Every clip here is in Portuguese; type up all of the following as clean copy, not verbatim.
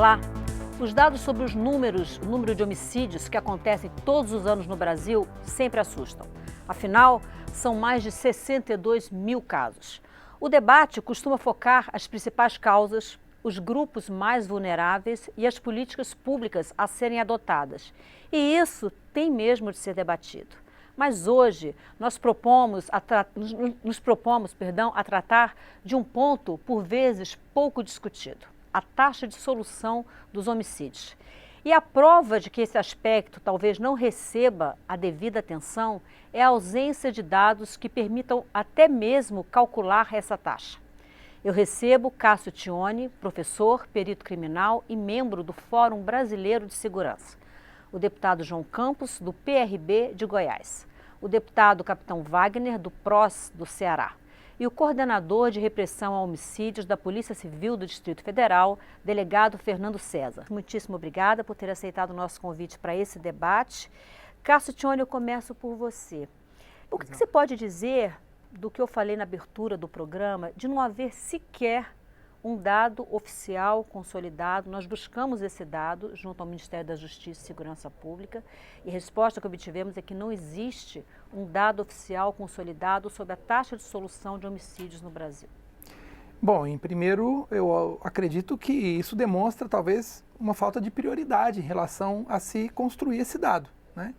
Olá! Os dados sobre o número de homicídios que acontecem todos os anos no Brasil sempre assustam. Afinal, são mais de 62 mil casos. O debate costuma focar as principais causas, os grupos mais vulneráveis e as políticas públicas a serem adotadas. E isso tem mesmo de ser debatido. Mas hoje nos propomos a tratar de um ponto por vezes pouco discutido: a taxa de solução dos homicídios. E a prova de que esse aspecto talvez não receba a devida atenção é a ausência de dados que permitam até mesmo calcular essa taxa. Eu recebo Cássio Tioni, professor, perito criminal e membro do Fórum Brasileiro de Segurança. O deputado João Campos, do PRB de Goiás. O deputado Capitão Wagner, do PROS do Ceará. E o coordenador de repressão a homicídios da Polícia Civil do Distrito Federal, delegado Fernando César. Muitíssimo obrigada por ter aceitado o nosso convite para esse debate. Cássio Tioni, eu começo por você. O que você pode dizer do que eu falei na abertura do programa, de não haver sequer um dado oficial consolidado? Nós buscamos esse dado junto ao Ministério da Justiça e Segurança Pública e a resposta que obtivemos é que não existe um dado oficial consolidado sobre a taxa de solução de homicídios no Brasil. Bom, em primeiro, eu acredito que isso demonstra talvez uma falta de prioridade em relação a se construir esse dado, né?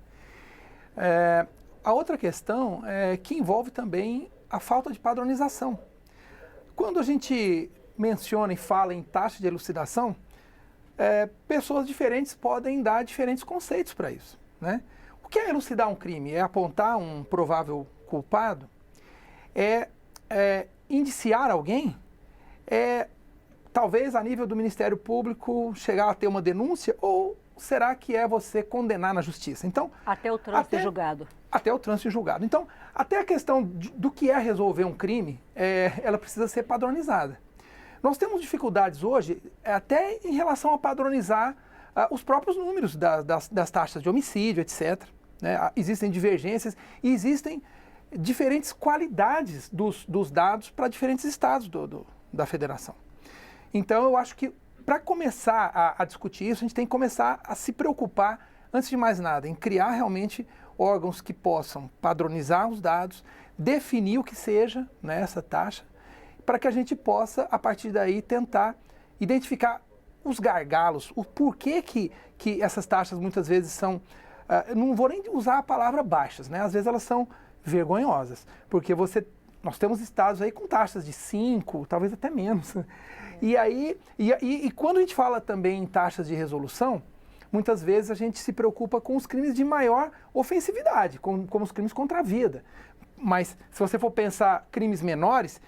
A outra questão é que envolve também a falta de padronização. Quando a gente menciona e fala em taxa de elucidação, pessoas diferentes podem dar diferentes conceitos para isso, né? O que é elucidar um crime? É apontar um provável culpado? É indiciar alguém? Talvez a nível do Ministério Público chegar a ter uma denúncia? Ou será que é você condenar na justiça? Então, até o trânsito julgado. Até o trânsito julgado. Então, até a questão do que é resolver um crime, ela precisa ser padronizada. Nós temos dificuldades hoje até em relação a padronizar os próprios números das taxas de homicídio, etc. Né? Existem divergências e existem diferentes qualidades dos dados para diferentes estados da federação. Então, eu acho que para começar a discutir isso, a gente tem que começar a se preocupar, antes de mais nada, em criar realmente órgãos que possam padronizar os dados, definir o que seja, né, essa taxa, para que a gente possa, a partir daí, tentar identificar os gargalos, o porquê que essas taxas muitas vezes são, não vou nem usar a palavra baixas, né? Às vezes elas são vergonhosas, porque nós temos estados aí com taxas de 5, talvez até menos. E quando a gente fala também em taxas de resolução, muitas vezes a gente se preocupa com os crimes de maior ofensividade, como os crimes contra a vida. Mas se você for pensar crimes menores,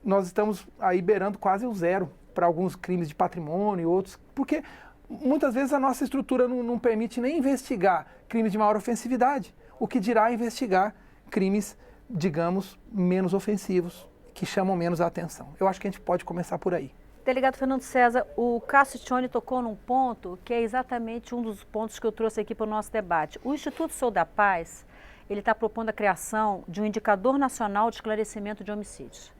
nós estamos aí beirando quase o zero para alguns crimes de patrimônio e outros, porque muitas vezes a nossa estrutura não permite nem investigar crimes de maior ofensividade, o que dirá investigar crimes, digamos, menos ofensivos, que chamam menos a atenção. Eu acho que a gente pode começar por aí. Delegado Fernando César, o Cássio Tioni tocou num ponto que é exatamente um dos pontos que eu trouxe aqui para o nosso debate. O Instituto Sou da Paz, ele está propondo a criação de um indicador nacional de esclarecimento de homicídios.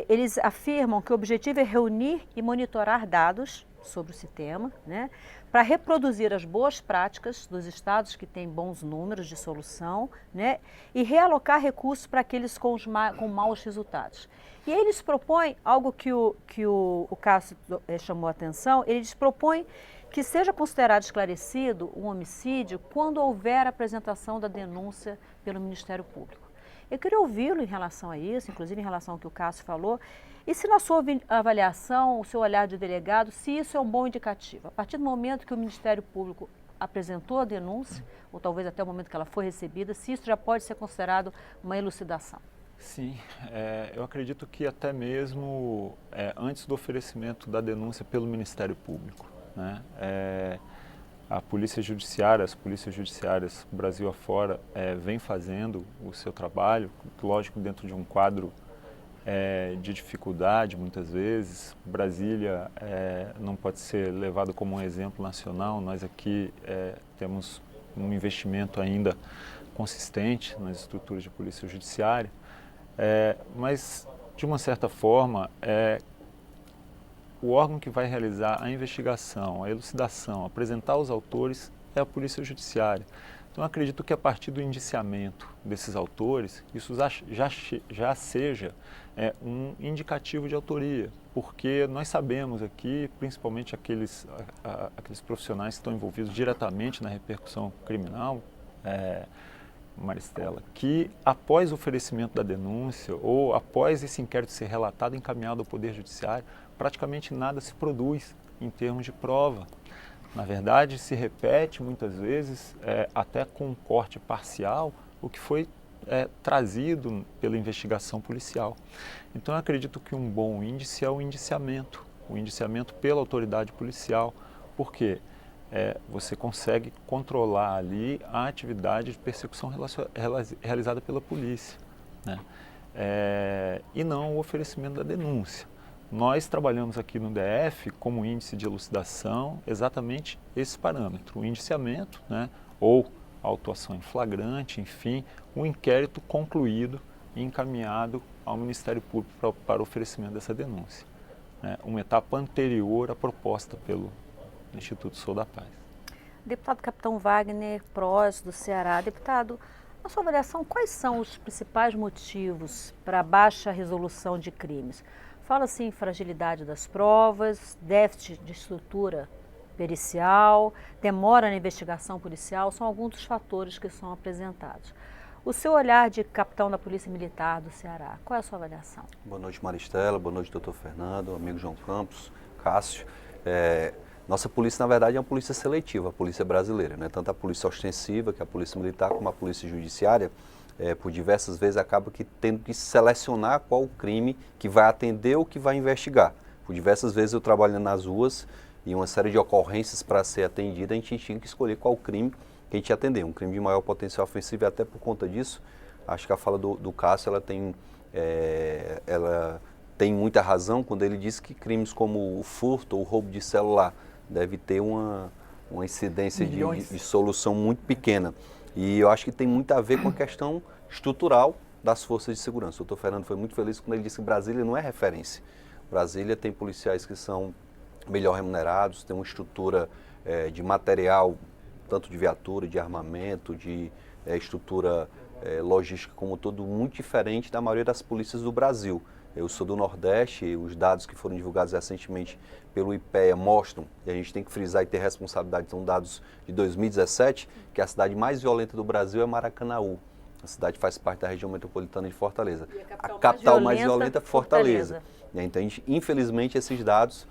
Eles afirmam que o objetivo é reunir e monitorar dados sobre o tema, né, para reproduzir as boas práticas dos estados que têm bons números de solução, né, e realocar recursos para aqueles com maus resultados. E aí eles propõem algo que o Cássio chamou a atenção, eles propõem que seja considerado esclarecido um homicídio quando houver apresentação da denúncia pelo Ministério Público. Eu queria ouvi-lo em relação a isso, inclusive em relação ao que o Cássio falou, e se na sua avaliação, o seu olhar de delegado, se isso é um bom indicativo. A partir do momento que o Ministério Público apresentou a denúncia, ou talvez até o momento que ela foi recebida, se isso já pode ser considerado uma elucidação. Sim, eu acredito que até mesmo antes do oferecimento da denúncia pelo Ministério Público, né, as polícias judiciárias Brasil afora vem fazendo o seu trabalho, lógico, dentro de um quadro de dificuldade muitas vezes. Brasília não pode ser levado como um exemplo nacional. Nós aqui temos um investimento ainda consistente nas estruturas de polícia judiciária, mas de uma certa forma o órgão que vai realizar a investigação, a elucidação, apresentar os autores é a Polícia Judiciária. Então, acredito que a partir do indiciamento desses autores, isso já seja um indicativo de autoria, porque nós sabemos aqui, principalmente aqueles profissionais que estão envolvidos diretamente na repercussão criminal, Maristela, que após o oferecimento da denúncia ou após esse inquérito ser relatado e encaminhado ao Poder Judiciário, praticamente nada se produz em termos de prova. Na verdade, se repete muitas vezes, até com um corte parcial, o que foi trazido pela investigação policial. Então, eu acredito que um bom índice é o indiciamento pela autoridade policial, porque você consegue controlar ali a atividade de persecução realizada pela polícia, né? E não o oferecimento da denúncia. Nós trabalhamos aqui no DF como índice de elucidação exatamente esse parâmetro, o indiciamento, né, ou autuação em flagrante, enfim, um inquérito concluído e encaminhado ao Ministério Público para oferecimento dessa denúncia, né, uma etapa anterior à proposta pelo Instituto Sou da Paz. Deputado Capitão Wagner Prost, do Ceará. Deputado, na sua avaliação, quais são os principais motivos para a baixa resolução de crimes? Fala-se em fragilidade das provas, déficit de estrutura pericial, demora na investigação policial, são alguns dos fatores que são apresentados. O seu olhar de capitão da Polícia Militar do Ceará, qual é a sua avaliação? Boa noite, Maristela, boa noite, doutor Fernando, amigo João Campos, Cássio. Nossa polícia, na verdade, é uma polícia seletiva, a polícia brasileira, né? Tanto a polícia ostensiva, que é a polícia militar, como a polícia judiciária, por diversas vezes acaba tendo que selecionar qual o crime que vai atender ou que vai investigar. Por diversas vezes eu trabalhando nas ruas e uma série de ocorrências para ser atendida, a gente tinha que escolher qual o crime que a gente ia atender. Um crime de maior potencial ofensivo e até por conta disso, acho que a fala do Cássio, ela tem muita razão quando ele diz que crimes como o furto ou o roubo de celular deve ter uma incidência de solução muito pequena. E eu acho que tem muito a ver com a questão estrutural das forças de segurança. O doutor Fernando foi muito feliz quando ele disse que Brasília não é referência. Brasília tem policiais que são melhor remunerados, tem uma estrutura de material, tanto de viatura, de armamento, de estrutura logística como todo, muito diferente da maioria das polícias do Brasil. Eu sou do Nordeste e os dados que foram divulgados recentemente pelo IPEA mostram, e a gente tem que frisar e ter responsabilidade, são dados de 2017, que a cidade mais violenta do Brasil é Maracanaú. A cidade faz parte da região metropolitana de Fortaleza. A capital mais violenta é Fortaleza. Então, infelizmente, esses dados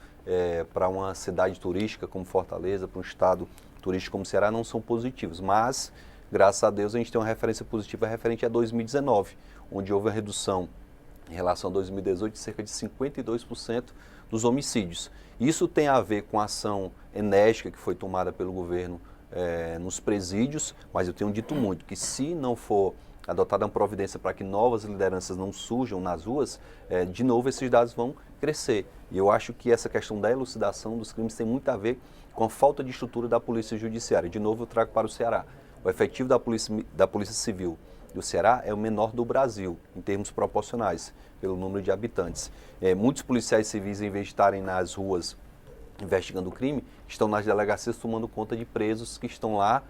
para uma cidade turística como Fortaleza, para um estado turístico como Ceará, não são positivos. Mas, graças a Deus, a gente tem uma referência positiva referente a 2019, onde houve uma redução em relação a 2018 de cerca de 52% dos homicídios. Isso tem a ver com a ação enérgica que foi tomada pelo governo nos presídios, mas eu tenho dito muito que se não for adotada uma providência para que novas lideranças não surjam nas ruas, de novo esses dados vão crescer. E eu acho que essa questão da elucidação dos crimes tem muito a ver com a falta de estrutura da Polícia Judiciária. De novo eu trago para o Ceará. O efetivo da Polícia Civil do Ceará é o menor do Brasil, em termos proporcionais, pelo número de habitantes. Muitos policiais civis, em vez de estarem nas ruas investigando o crime, estão nas delegacias tomando conta de presos que estão lá,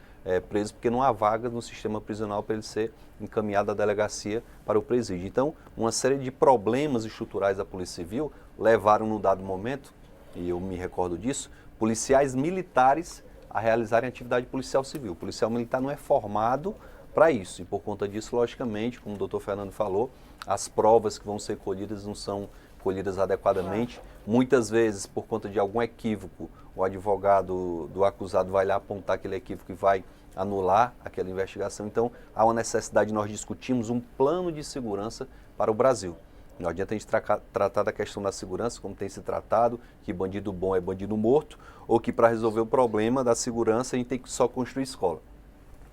presos porque não há vaga no sistema prisional para ele ser encaminhado da delegacia para o presídio. Então, uma série de problemas estruturais da Polícia Civil levaram, num dado momento, e eu me recordo disso, policiais militares a realizarem atividade policial civil. O policial militar não é formado para isso, e por conta disso, logicamente, como o doutor Fernando falou, as provas que vão ser colhidas não são colhidas adequadamente. Muitas vezes, por conta de algum equívoco, o advogado do acusado vai lá apontar aquele equívoco e vai anular aquela investigação. Então, há uma necessidade de nós discutirmos um plano de segurança para o Brasil. Não adianta a gente tratar da questão da segurança como tem se tratado, que bandido bom é bandido morto, ou que para resolver o problema da segurança a gente tem que só construir escola.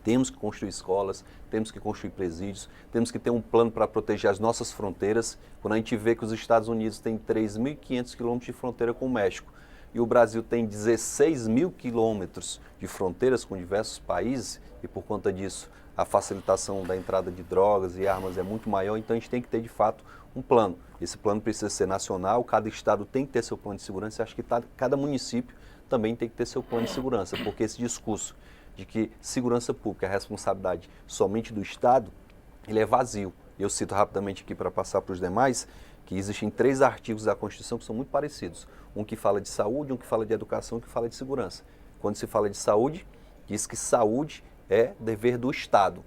Temos que construir escolas, temos que construir presídios, temos que ter um plano para proteger as nossas fronteiras. Quando a gente vê que os Estados Unidos têm 3.500 quilômetros de fronteira com o México e o Brasil tem 16 mil quilômetros de fronteiras com diversos países, e por conta disso a facilitação da entrada de drogas e armas é muito maior, então a gente tem que ter de fato um plano. Esse plano precisa ser nacional, cada estado tem que ter seu plano de segurança, e acho que cada município também tem que ter seu plano de segurança, porque esse discurso de que segurança pública é responsabilidade somente do Estado, ele é vazio. Eu cito rapidamente aqui para passar para os demais, que existem 3 artigos da Constituição que são muito parecidos. Um que fala de saúde, um que fala de educação, um que fala de segurança. Quando se fala de saúde, diz que saúde é dever do Estado.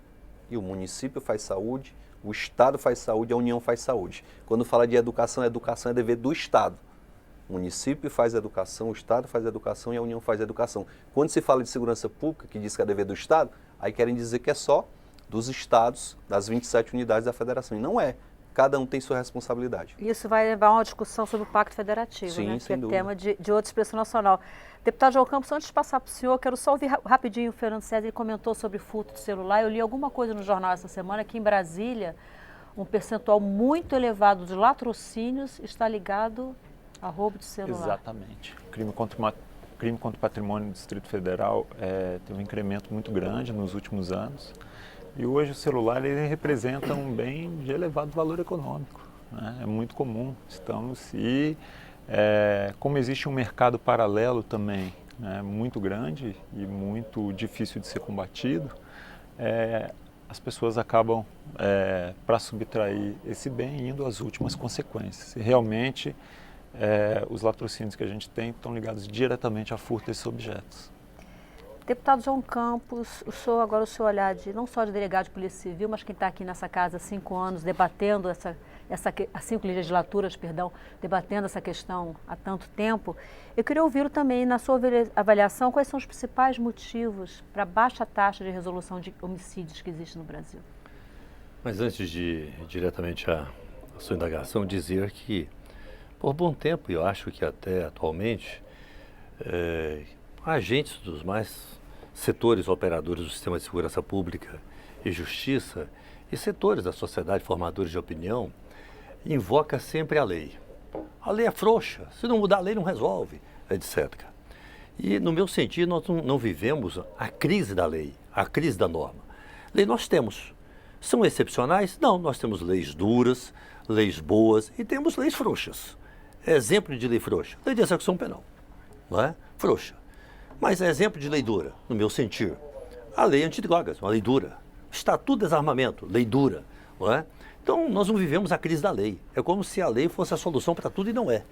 E o município faz saúde, o Estado faz saúde, a União faz saúde. Quando fala de educação é dever do Estado. O município faz educação, o Estado faz educação e a União faz educação. Quando se fala de segurança pública, que diz que é dever do Estado, aí querem dizer que é só dos estados, das 27 unidades da federação. E não é. Cada um tem sua responsabilidade. Isso vai levar a uma discussão sobre o Pacto Federativo, Sim, né? Que é dúvida. tema de outra expressão nacional. Deputado João Campos, antes de passar para o senhor, quero só ouvir rapidinho o Fernando César, ele comentou sobre furto de celular. Eu li alguma coisa no jornal essa semana que em Brasília um percentual muito elevado de latrocínios está ligado a roubo de celular. Exatamente. Crime contra o patrimônio do Distrito Federal tem um incremento muito grande nos últimos anos. E hoje o celular ele representa um bem de elevado valor econômico, né? É muito comum. Como existe um mercado paralelo também, né, muito grande e muito difícil de ser combatido, as pessoas acabam, para subtrair esse bem, indo às últimas consequências. E realmente, os latrocínios que a gente tem estão ligados diretamente a furto desses objetos. Deputado João Campos, o senhor olhar não só de delegado de Polícia Civil, mas quem está aqui nessa casa há 5 anos, debatendo há 5 legislaturas, debatendo essa questão há tanto tempo, eu queria ouvi-lo também, na sua avaliação, quais são os principais motivos para a baixa taxa de resolução de homicídios que existe no Brasil? Mas antes de ir diretamente à sua indagação, dizer que, por bom tempo, eu acho que até atualmente, agentes dos mais setores operadores do sistema de segurança pública e justiça e setores da sociedade, formadores de opinião, invoca sempre a lei. A lei é frouxa, se não mudar a lei não resolve, etc. E, no meu sentido, nós não vivemos a crise da lei, a crise da norma. Lei nós temos. São excepcionais? Não, nós temos leis duras, leis boas e temos leis frouxas. Exemplo de lei frouxa, lei de execução penal, não é? Frouxa. Mas é exemplo de lei dura, no meu sentir. A lei antidrogas, uma lei dura. Estatuto de desarmamento, lei dura, não é? Então, nós não vivemos a crise da lei. É como se a lei fosse a solução para tudo e não é.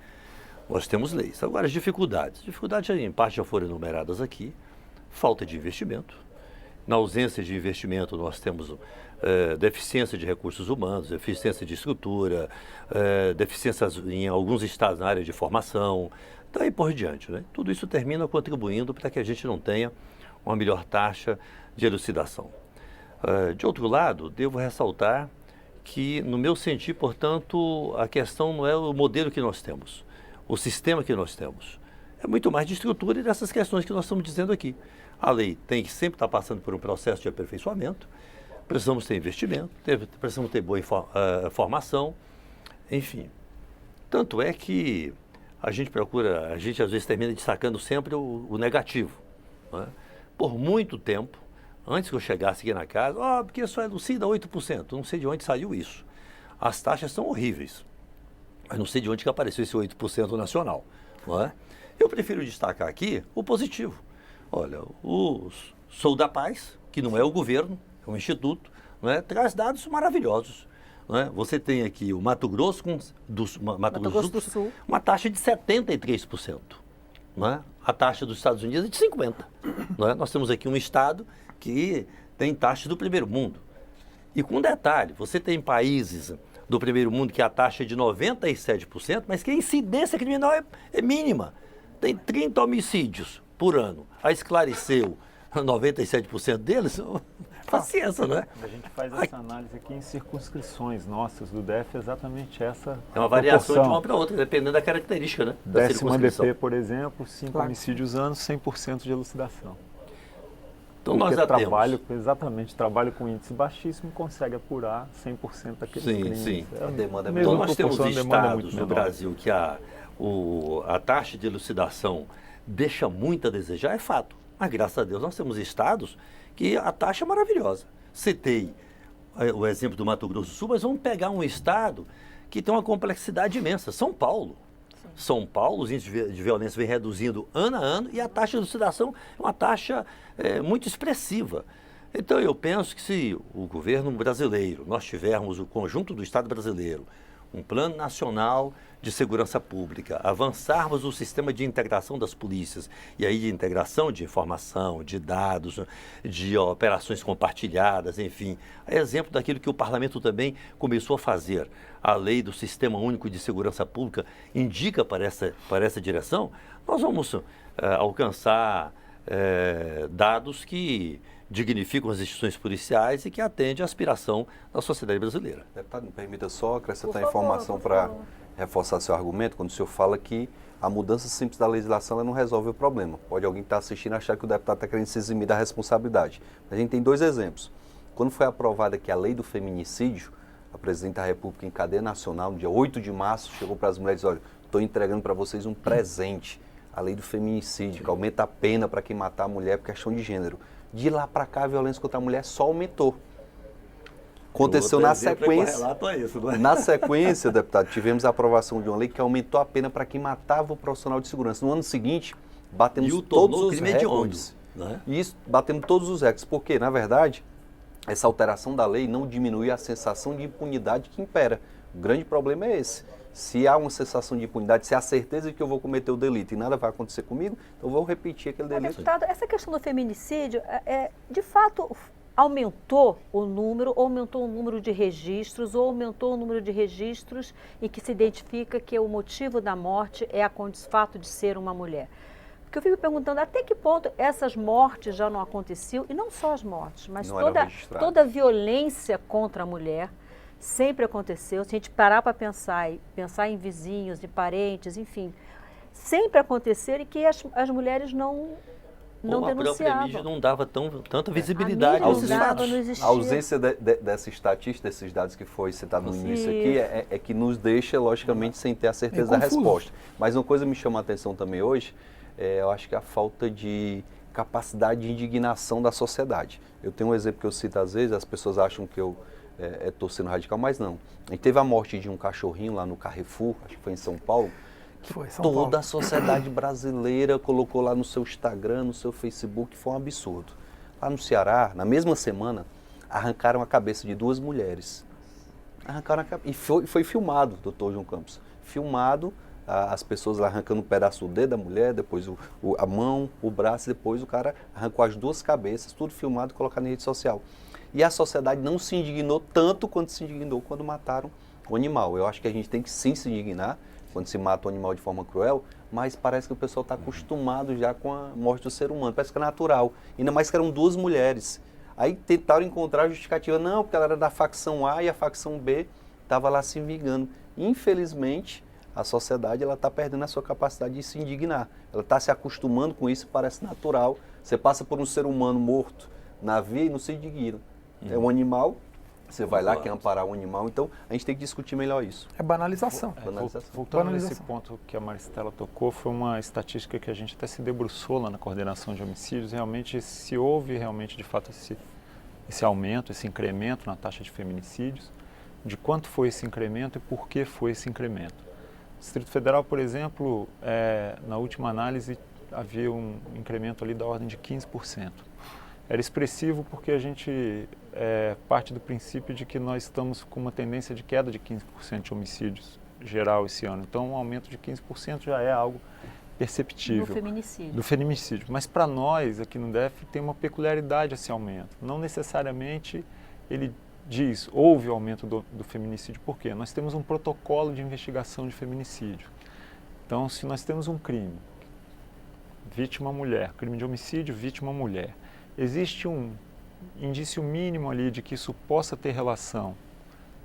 Nós temos leis. Agora, as dificuldades. Dificuldades, em parte, já foram enumeradas aqui. Falta de investimento. Na ausência de investimento, nós temos deficiência de recursos humanos, deficiência de estrutura, deficiências em alguns estados na área de formação, daí por diante, né? Tudo isso termina contribuindo para que a gente não tenha uma melhor taxa de elucidação. De outro lado, devo ressaltar que, no meu sentir, portanto, a questão não é o modelo que nós temos, o sistema que nós temos. É muito mais de estrutura e dessas questões que nós estamos dizendo aqui. A lei tem que sempre estar passando por um processo de aperfeiçoamento, precisamos ter investimento, precisamos ter boa formação, enfim. Tanto é que a gente às vezes termina destacando sempre o negativo, né? Por muito tempo, antes que eu chegasse aqui na casa, porque só elucida 8%, não sei de onde saiu isso. As taxas são horríveis, mas não sei de onde que apareceu esse 8% nacional, não é? Eu prefiro destacar aqui o positivo. Olha, o Sou da Paz, que não é o governo, é um instituto, não é? Traz dados maravilhosos. Não é? Você tem aqui o Mato Grosso do Sul, uma taxa de 73%. Não é? A taxa dos Estados Unidos é de 50%. Não é? Nós temos aqui um estado que tem taxa do primeiro mundo. E com detalhe, você tem países do primeiro mundo que a taxa é de 97%, mas que a incidência criminal é mínima. Tem 30 homicídios por ano. Aí esclareceu 97% deles, paciência, né? A gente faz essa análise aqui em circunscrições nossas do DF, exatamente essa. É uma variação de uma para outra, dependendo da característica, né? Décimo DP, por exemplo, 5 homicídios anos, 100% de elucidação. Então nós já trabalho com índice baixíssimo, consegue apurar 100% daqueles crimes. Sim. A demanda é Então menor. nós temos estados no menor. Brasil que a taxa de elucidação deixa muito a desejar, é fato. Mas graças a Deus nós temos estados que a taxa é maravilhosa. Citei o exemplo do Mato Grosso do Sul, mas vamos pegar um estado que tem uma complexidade imensa, São Paulo. São Paulo, os índices de violência vem reduzindo ano a ano e a taxa de elucidação é uma taxa muito expressiva. Então eu penso que se o governo brasileiro, nós tivermos o conjunto do Estado brasileiro, um plano nacional de segurança pública, avançarmos o sistema de integração das polícias, e aí de integração de informação, de dados, de operações compartilhadas, enfim, é exemplo daquilo que o parlamento também começou a fazer. A lei do Sistema Único de Segurança Pública indica para essa direção, nós vamos alcançar dados que dignificam as instituições policiais e que atendem à aspiração da sociedade brasileira. Deputado, me permita só acrescentar informação para reforçar seu argumento, quando o senhor fala que a mudança simples da legislação ela não resolve o problema. Pode alguém que está assistindo achar que o deputado está querendo se eximir da responsabilidade. A gente tem 2 exemplos. Quando foi aprovada aqui a lei do feminicídio, a presidente da República, em cadeia nacional, no dia 8 de março, chegou para as mulheres e disse, olha, estou entregando para vocês um presente, a lei do feminicídio, que aumenta a pena para quem matar a mulher por questão de gênero. De lá para cá, a violência contra a mulher só aumentou. Aconteceu na sequência. Na sequência, deputado, tivemos a aprovação de uma lei que aumentou a pena para quem matava o profissional de segurança. No ano seguinte, batemos todos os recordes. Né? E isso, batemos todos os recordes. Porque, na verdade, essa alteração da lei não diminui a sensação de impunidade que impera. O grande problema é esse. Se há uma sensação de impunidade, se há certeza de que eu vou cometer o delito e nada vai acontecer comigo, então eu vou repetir aquele delito. Deputado, essa questão do feminicídio, de fato, aumentou o número de registros, ou aumentou o número de registros em que se identifica que o motivo da morte é o fato de ser uma mulher. Porque eu fico perguntando até que ponto essas mortes já não aconteciam, e não só as mortes, mas toda a violência contra a mulher sempre aconteceu. Se a gente parar para pensar em vizinhos, em parentes, enfim, sempre aconteceu e que as mulheres não denunciavam. A própria mídia não dava tanta visibilidade aos fatos. A ausência dessa estatística, desses dados que foi citado no início aqui, é que nos deixa, logicamente, sem ter a certeza da resposta. Mas uma coisa me chama a atenção também hoje, eu acho que a falta de capacidade de indignação da sociedade. Eu tenho um exemplo que eu cito às vezes, as pessoas acham que eu estou sendo radical, mas não. A gente teve a morte de um cachorrinho lá no Carrefour, acho que foi em São Paulo, que toda a sociedade brasileira colocou lá no seu Instagram, no seu Facebook, foi um absurdo. Lá no Ceará, na mesma semana, arrancaram a cabeça de 2 mulheres. E foi filmado, doutor João Campos. Filmado, as pessoas lá arrancando um pedaço do dedo da mulher, depois a mão, o braço, depois o cara arrancou as 2 cabeças, tudo filmado e colocado na rede social. E a sociedade não se indignou tanto quanto se indignou quando mataram o animal. Eu acho que a gente tem que sim se indignar quando se mata o animal de forma cruel, mas parece que o pessoal está acostumado já com a morte do ser humano, parece que é natural. Ainda mais que eram 2 mulheres. Aí tentaram encontrar a justificativa, não, porque ela era da facção A e a facção B estava lá se vingando. Infelizmente, a sociedade está perdendo a sua capacidade de se indignar. Ela está se acostumando com isso, parece natural. Você passa por um ser humano morto na via e não se indigna. É um animal, você vai lá, quer amparar um animal, então a gente tem que discutir melhor isso. É banalização. Voltando nesse ponto que a Maristela tocou, foi uma estatística que a gente até se debruçou lá na coordenação de homicídios. Realmente, se houve de fato esse aumento, esse incremento na taxa de feminicídios, de quanto foi esse incremento e por que foi esse incremento. No Distrito Federal, por exemplo, na última análise havia um incremento ali da ordem de 15%. Era expressivo porque a gente parte do princípio de que nós estamos com uma tendência de queda de 15% de homicídios geral esse ano. Então, um aumento de 15% já é algo perceptível. Do feminicídio. Mas para nós, aqui no DF, tem uma peculiaridade esse aumento. Não necessariamente ele diz, houve aumento do feminicídio. Por quê? Nós temos um protocolo de investigação de feminicídio. Então, se nós temos um crime, vítima mulher, crime de homicídio, vítima mulher, existe um indício mínimo ali de que isso possa ter relação,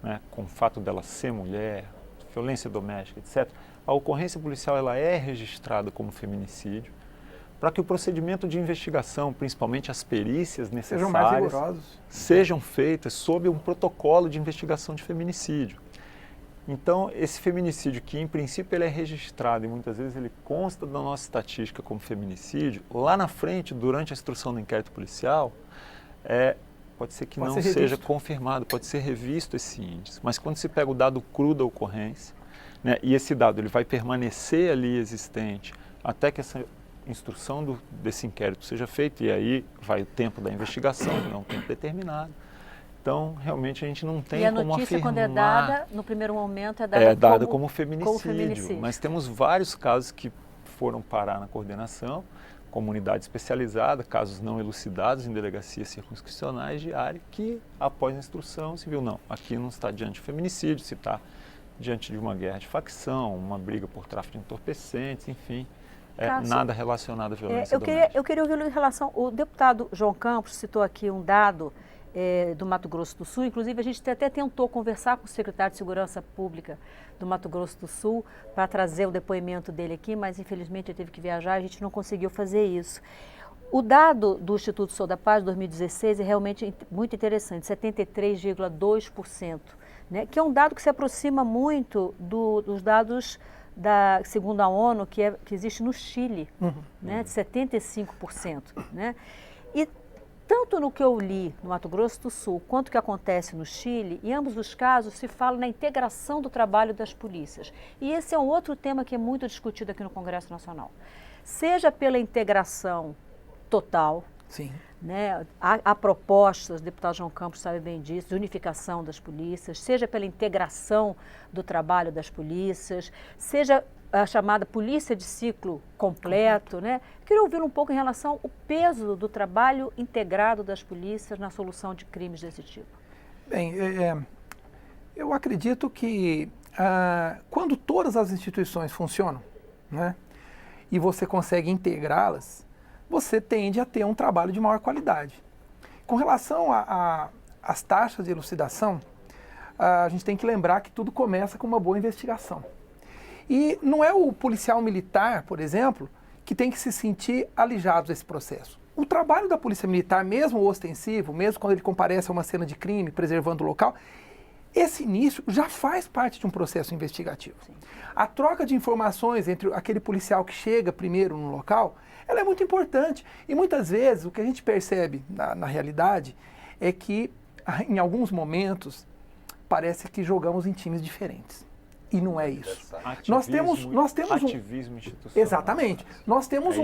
né, com o fato dela ser mulher, violência doméstica, etc. A ocorrência policial ela é registrada como feminicídio. para que o procedimento de investigação, principalmente as perícias sejam mais necessárias, rigorosos, sejam feitas sob um protocolo de investigação de feminicídio. Então, esse feminicídio, que em princípio ele é registrado e muitas vezes ele consta da nossa estatística como feminicídio, lá na frente, durante a instrução do inquérito policial, pode ser que não seja confirmado, pode ser revisto esse índice. Mas quando se pega o dado cru da ocorrência, né, e esse dado ele vai permanecer ali existente até que essa instrução desse inquérito seja feita, e aí vai o tempo da investigação, que não é um tempo determinado. Então, realmente, a gente não tem como afirmar... E a notícia, quando é dada, no primeiro momento, é dada como feminicídio. Mas temos vários casos que foram parar na coordenação, comunidade especializada, casos não elucidados em delegacias circunscricionais de área, que, após a instrução, se viu, não, aqui não está diante de feminicídio, se está diante de uma guerra de facção, uma briga por tráfico de entorpecentes, enfim... nada relacionado à violência doméstica. Eu queria ouvir em relação... O deputado João Campos citou aqui um dado do Mato Grosso do Sul. Inclusive, a gente até tentou conversar com o secretário de Segurança Pública do Mato Grosso do Sul para trazer o depoimento dele aqui, mas infelizmente ele teve que viajar, a gente não conseguiu fazer isso. O dado do Instituto Sou da Paz, 2016, é realmente muito interessante, 73,2%, né? Que é um dado que se aproxima muito dos dados segundo a ONU, que existe no Chile, né, de 75%. Né? E tanto no que eu li no Mato Grosso do Sul, quanto o que acontece no Chile, em ambos os casos se fala na integração do trabalho das polícias. E esse é um outro tema que é muito discutido aqui no Congresso Nacional. Seja pela integração total, sim, né? Há propostas, o deputado João Campos sabe bem disso, de unificação das polícias, seja pela integração do trabalho das polícias, seja a chamada polícia de ciclo completo, né? Queria ouvir um pouco em relação ao peso do trabalho integrado das polícias na solução de crimes desse tipo. Bem, eu acredito que quando todas as instituições funcionam, né, e você consegue integrá-las, você tende a ter um trabalho de maior qualidade. Com relação às taxas de elucidação, a gente tem que lembrar que tudo começa com uma boa investigação. E não é o policial militar, por exemplo, que tem que se sentir alijado desse processo. O trabalho da polícia militar, mesmo ostensivo, mesmo quando ele comparece a uma cena de crime, preservando o local, esse início já faz parte de um processo investigativo. Sim. A troca de informações entre aquele policial que chega primeiro no local, ela é muito importante. E muitas vezes o que a gente percebe na realidade é que, em alguns momentos, parece que jogamos em times diferentes. E não é isso. Nós temos ativismo institucional. Exatamente. Nós temos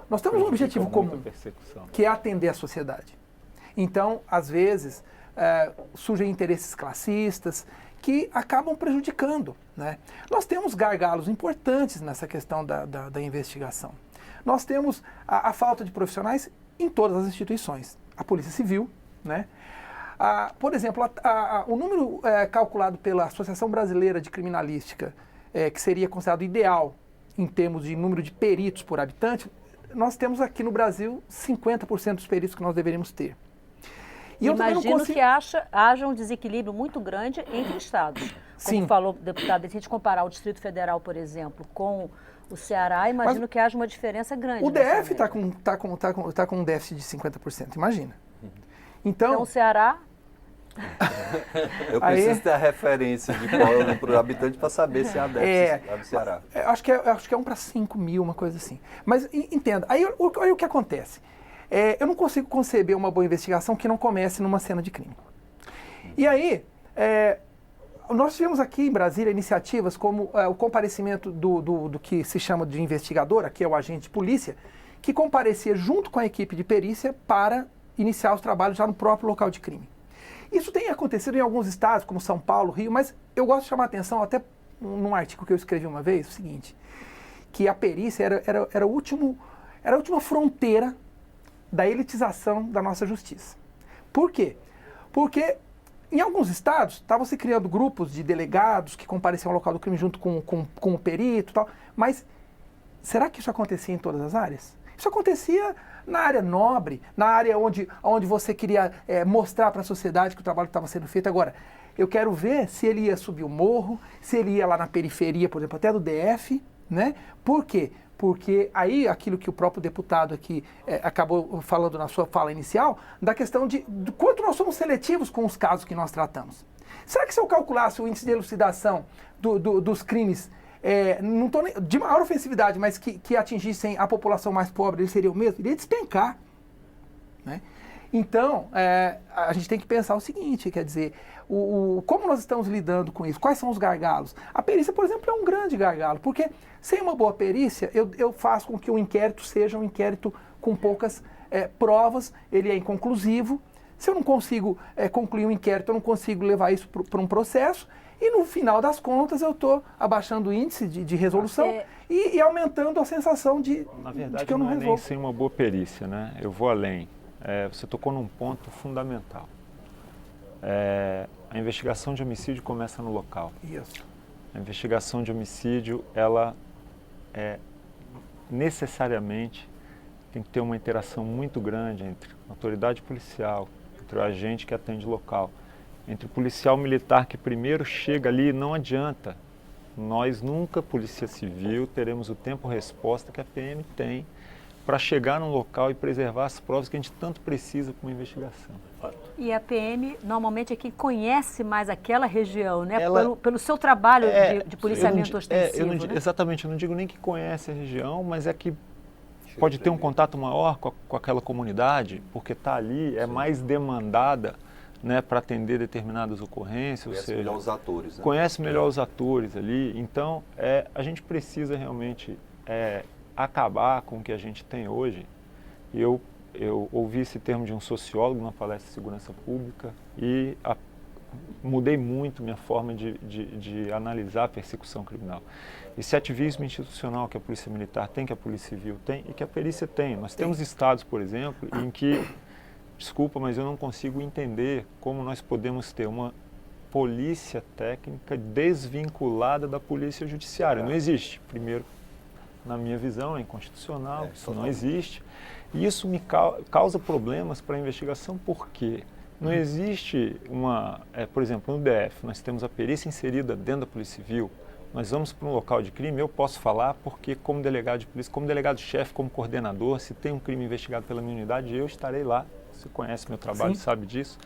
nós temos um objetivo comum, que é atender a sociedade. Então, às vezes, surgem interesses classistas que acabam prejudicando, né? Nós temos gargalos importantes nessa questão da investigação. Nós temos a falta de profissionais em todas as instituições. A Polícia Civil, né? Por exemplo, o número calculado pela Associação Brasileira de Criminalística, que seria considerado ideal em termos de número de peritos por habitante, nós temos aqui no Brasil 50% dos peritos que nós deveríamos ter. E imagino que haja um desequilíbrio muito grande entre estados. Como Sim. falou o deputado, se a gente comparar o Distrito Federal, por exemplo, com o Ceará, imagino que haja uma diferença grande. O DF está com um déficit de 50%, imagina. Então o Ceará... Eu preciso ter a referência de qual para o habitante para saber se há déficit lá do Ceará. Acho que é 1 para 5 mil, uma coisa assim. Mas entenda, aí olha o que acontece. Eu não consigo conceber uma boa investigação que não comece numa cena de crime. E aí, nós tivemos aqui em Brasília iniciativas como o comparecimento do que se chama de investigador, que é o agente de polícia, que comparecia junto com a equipe de perícia para iniciar os trabalhos já no próprio local de crime. Isso tem acontecido em alguns estados, como São Paulo, Rio, mas eu gosto de chamar a atenção, até num artigo que eu escrevi uma vez, o seguinte, que a perícia era a última fronteira da elitização da nossa justiça. Por quê? Porque em alguns estados estavam se criando grupos de delegados que compareciam ao local do crime junto com o perito e tal, mas será que isso acontecia em todas as áreas? Isso acontecia na área nobre, na área onde você queria mostrar para a sociedade que o trabalho estava sendo feito. Agora, eu quero ver se ele ia subir o morro, se ele ia lá na periferia, por exemplo, até do DF, né? Por quê? Porque aí, aquilo que o próprio deputado aqui acabou falando na sua fala inicial, da questão de quanto nós somos seletivos com os casos que nós tratamos. Será que se eu calculasse o índice de elucidação dos crimes, não tô de maior ofensividade, mas que atingissem a população mais pobre, ele seria o mesmo? Iria despencar, né? Então, a gente tem que pensar o seguinte, quer dizer, como nós estamos lidando com isso? Quais são os gargalos? A perícia, por exemplo, é um grande gargalo, porque sem uma boa perícia, eu faço com que o inquérito seja um inquérito com poucas provas, ele é inconclusivo. Se eu não consigo concluir um inquérito, eu não consigo levar isso para um processo, e no final das contas eu estou abaixando o índice de resolução e aumentando a sensação de que eu não resolvo. Nem sem uma boa perícia, né? Eu vou além. Você tocou num ponto fundamental. A investigação de homicídio começa no local. Isso. A investigação de homicídio, ela necessariamente tem que ter uma interação muito grande entre a autoridade policial, entre o agente que atende o local, entre o policial militar que primeiro chega ali. Não adianta. Nós nunca, Polícia Civil, teremos o tempo-resposta que a PM tem para chegar num local e preservar as provas que a gente tanto precisa para uma investigação. E a PM normalmente é quem conhece mais aquela região, né? Pelo seu trabalho de policiamento ostensivo, né? Exatamente, eu não digo nem que conhece a região, mas é que pode ter um contato maior com aquela comunidade, porque está ali, mais demandada, né, para atender determinadas ocorrências. Conhece melhor os atores, né? Conhece melhor os atores ali. Então, a gente precisa realmente acabar com o que a gente tem hoje. Eu ouvi esse termo de um sociólogo numa palestra de segurança pública e mudei muito minha forma de analisar a persecução criminal. Esse ativismo institucional que a Polícia Militar tem, que a Polícia Civil tem e que a perícia tem. Nós temos estados, por exemplo, em que, desculpa, mas eu não consigo entender como nós podemos ter uma polícia técnica desvinculada da polícia judiciária. Não existe. Primeiro, na minha visão, é inconstitucional, isso não existe. E isso me causa problemas para a investigação, porque não existe por exemplo, no DF, nós temos a perícia inserida dentro da Polícia Civil, nós vamos para um local de crime, eu posso falar porque como delegado de polícia, como delegado-chefe, como coordenador, se tem um crime investigado pela minha unidade, eu estarei lá. Você conhece meu trabalho, sabe disso.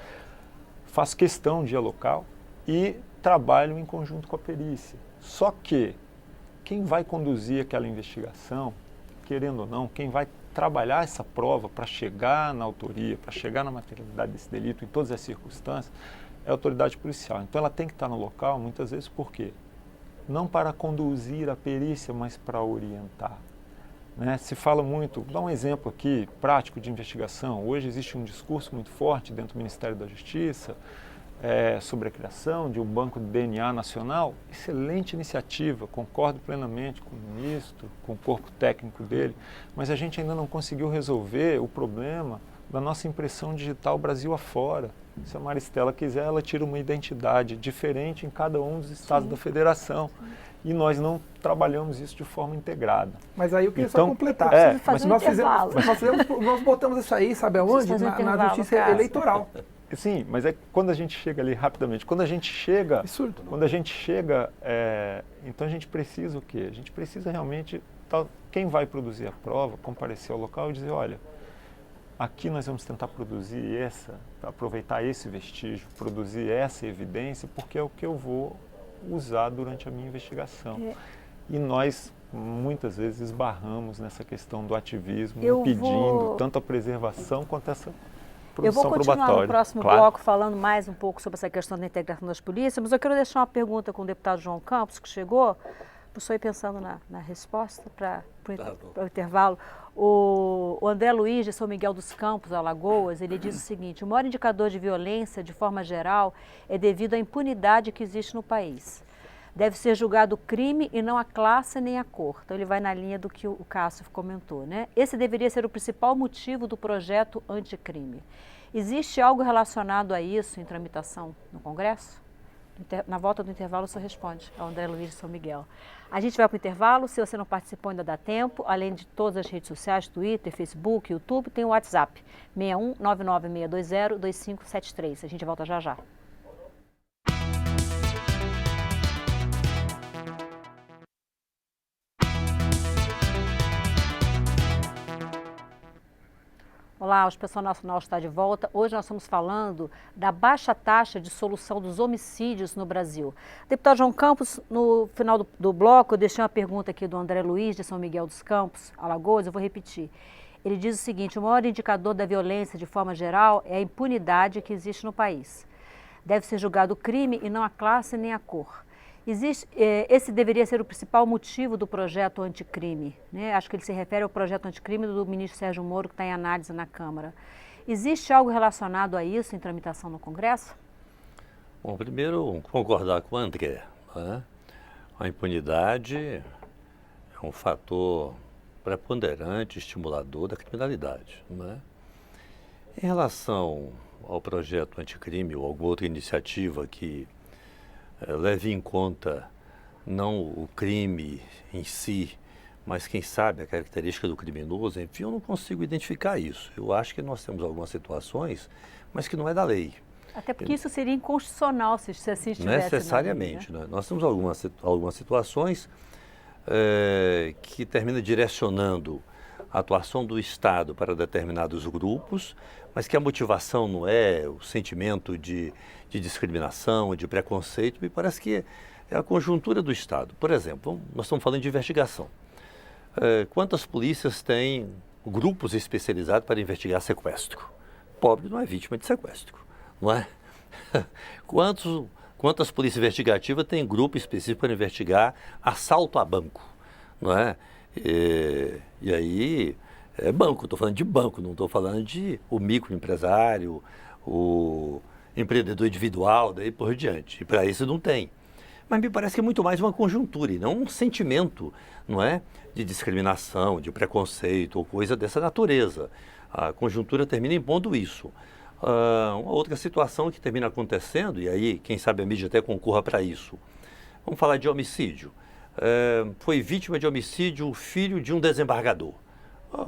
Faço questão de ir ao local e trabalho em conjunto com a perícia. Só que quem vai conduzir aquela investigação, querendo ou não, quem vai trabalhar essa prova para chegar na autoria, para chegar na materialidade desse delito, em todas as circunstâncias, é a autoridade policial. Então ela tem que estar no local, muitas vezes, por quê? Não para conduzir a perícia, mas para orientar. Né? Se fala muito, vou dar um exemplo aqui prático de investigação. Hoje existe um discurso muito forte dentro do Ministério da Justiça sobre a criação de um banco de DNA nacional. Excelente iniciativa, concordo plenamente com o ministro, com o corpo técnico dele, mas a gente ainda não conseguiu resolver o problema da nossa impressão digital Brasil afora. Se a Maristela quiser, ela tira uma identidade diferente em cada um dos estados da federação. E nós não trabalhamos isso de forma integrada. Mas aí eu queria só completar. Mas nós botamos isso aí, sabe aonde? Na justiça eleitoral. Sim, mas quando a gente chega ali rapidamente, quando a gente chega, absurdo. Quando a gente chega, então a gente precisa o quê? A gente precisa realmente, quem vai produzir a prova, comparecer ao local e dizer, olha, aqui nós vamos tentar produzir aproveitar esse vestígio, produzir essa evidência, porque é o que eu vou usar durante a minha investigação. E nós, muitas vezes, esbarramos nessa questão do ativismo, impedindo tanto a preservação quanto essa eu vou continuar probatória. No próximo bloco falando mais um pouco sobre essa questão da integração das polícias, mas eu quero deixar uma pergunta com o deputado João Campos, que chegou. Eu estou aí pensando na resposta para o intervalo. O André Luiz, de São Miguel dos Campos, Alagoas, ele diz o seguinte: o maior indicador de violência, de forma geral, é devido à impunidade que existe no país. Deve ser julgado o crime e não a classe nem a cor. Então ele vai na linha do que o Cássio comentou, né? Esse deveria ser o principal motivo do projeto anticrime. Existe algo relacionado a isso em tramitação no Congresso? Na volta do intervalo, o senhor responde ao André Luiz de São Miguel. A gente vai para o intervalo. Se você não participou, ainda dá tempo. Além de todas as redes sociais, Twitter, Facebook, YouTube, tem o WhatsApp 61 99620 2573. A gente volta já já. Olá, o Inspeção Nacional está de volta. Hoje nós estamos falando da baixa taxa de solução dos homicídios no Brasil. Deputado João Campos, no final do bloco, eu deixei uma pergunta aqui do André Luiz, de São Miguel dos Campos, Alagoas, eu vou repetir. Ele diz o seguinte: o maior indicador da violência, de forma geral, é a impunidade que existe no país. Deve ser julgado o crime e não a classe nem a cor. Esse deveria ser o principal motivo do projeto anticrime, né? Acho que ele se refere ao projeto anticrime do ministro Sérgio Moro, que está em análise na Câmara. Existe algo relacionado a isso em tramitação no Congresso? Bom, primeiro, concordar com o André, né? A impunidade é um fator preponderante, estimulador da criminalidade, né? Em relação ao projeto anticrime ou alguma outra iniciativa que leve em conta não o crime em si, mas quem sabe a característica do criminoso, enfim, eu não consigo identificar isso. Eu acho que nós temos algumas situações, mas que não é da lei. Até porque isso seria inconstitucional se assim estivesse. Necessariamente. Na lei, né? Nós temos algumas situações que terminam direcionando a atuação do Estado para determinados grupos, mas que a motivação não é o sentimento de discriminação, de preconceito, me parece que é a conjuntura do Estado. Por exemplo, nós estamos falando de investigação. Quantas polícias têm grupos especializados para investigar sequestro? Pobre não é vítima de sequestro, não é? Quantas polícias investigativas têm grupo específico para investigar assalto a banco, não é? E aí, é banco, estou falando de banco, não estou falando de o microempresário, o empreendedor individual, daí por diante. E para isso não tem. Mas me parece que é muito mais uma conjuntura e não um sentimento, não é? De discriminação, de preconceito ou coisa dessa natureza. A conjuntura termina impondo isso. Uma outra situação que termina acontecendo, e aí quem sabe a mídia até concorra para isso. Vamos falar de homicídio. Foi vítima de homicídio o filho de um desembargador.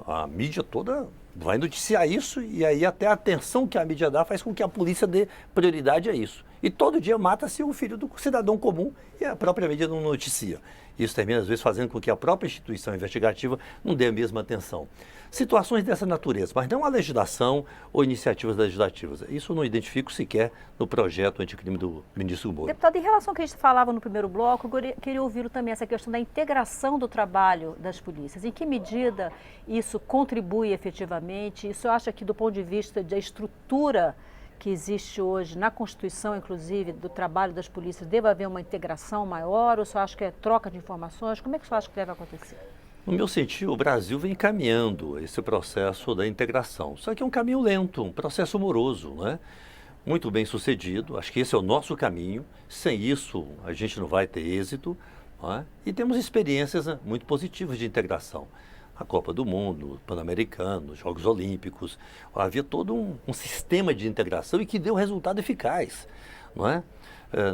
A mídia toda vai noticiar isso e aí até a atenção que a mídia dá faz com que a polícia dê prioridade a isso. E todo dia mata-se o filho do cidadão comum e a própria mídia não noticia. Isso termina às vezes fazendo com que a própria instituição investigativa não dê a mesma atenção. Situações dessa natureza, mas não a legislação ou iniciativas legislativas. Isso eu não identifico sequer no projeto anticrime do ministro Moro. Deputado, em relação ao que a gente falava no primeiro bloco, eu queria ouvir também essa questão da integração do trabalho das polícias. Em que medida isso contribui efetivamente? Isso eu acho que do ponto de vista da estrutura que existe hoje na Constituição, inclusive, do trabalho das polícias, deve haver uma integração maior ou só acho que é troca de informações? Como é que você acha que deve acontecer? No meu sentido, o Brasil vem caminhando esse processo da integração. Só que é um caminho lento, um processo moroso, né? Muito bem sucedido. Acho que esse é o nosso caminho. Sem isso, a gente não vai ter êxito, né? E temos experiências muito positivas de integração. A Copa do Mundo, o Pan-Americano, os Jogos Olímpicos. Havia todo um sistema de integração e que deu resultado eficaz, não é?